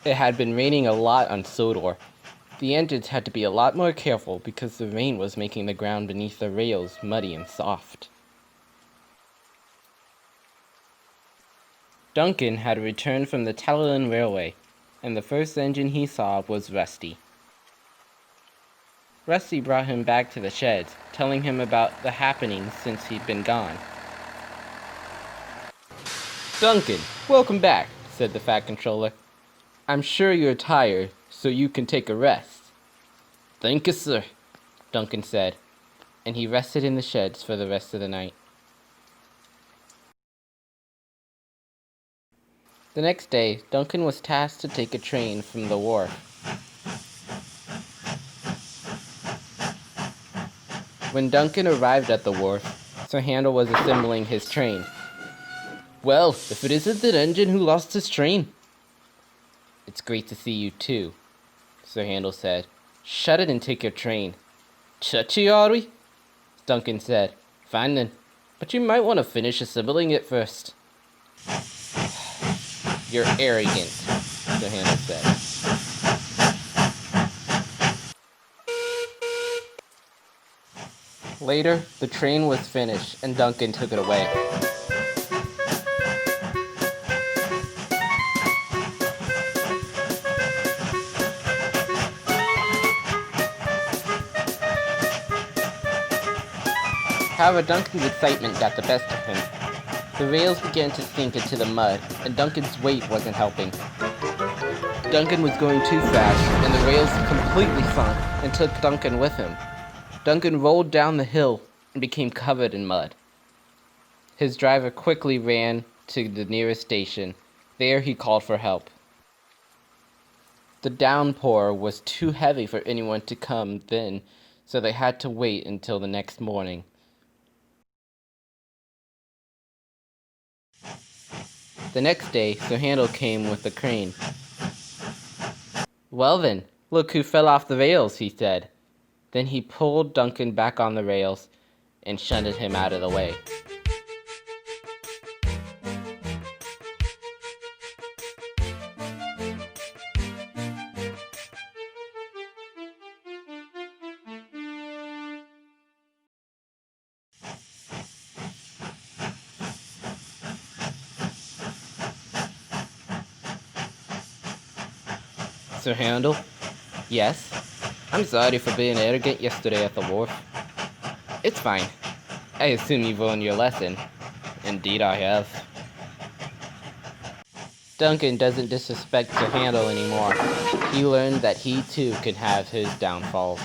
It had been raining a lot on Sodor. The engines had to be a lot more careful because the rain was making the ground beneath the rails muddy and soft. Duncan had returned from the Talon Railway, and the first engine he saw was Rusty. Rusty brought him back to the sheds, telling him about the happenings since he'd been gone. "Duncan, welcome back," said the Fat Controller. "I'm sure you're tired, so you can take a rest." "Thank you, sir," Duncan said, and he rested in the sheds for the rest of the night. The next day, Duncan was tasked to take a train from the wharf. When Duncan arrived at the wharf, Sir Handel was assembling his train. "Well, if it isn't that engine who lost his train." "It's great to see you too," Sir Handel said. "Shut it and take your train." "Touchy, are we?" Duncan said. "Fine then, but you might want to finish assembling it first." "You're arrogant," Sir Handel said. Later, the train was finished, and Duncan took it away. However, Duncan's excitement got the best of him. The rails began to sink into the mud, and Duncan's weight wasn't helping. Duncan was going too fast, and the rails completely sunk and took Duncan with him. Duncan rolled down the hill and became covered in mud. His driver quickly ran to the nearest station. There he called for help. The downpour was too heavy for anyone to come then, so they had to wait until the next morning. The next day, Sir Handel came with the crane. "Well then, look who fell off the rails," he said. Then he pulled Duncan back on the rails and shunted him out of the way. "Sir Handel?" "Yes?" "I'm sorry for being arrogant yesterday at the wharf." "It's fine. I assume you've learned your lesson." "Indeed I have." Duncan doesn't disrespect Sir Handel anymore. He learned that he too can have his downfalls.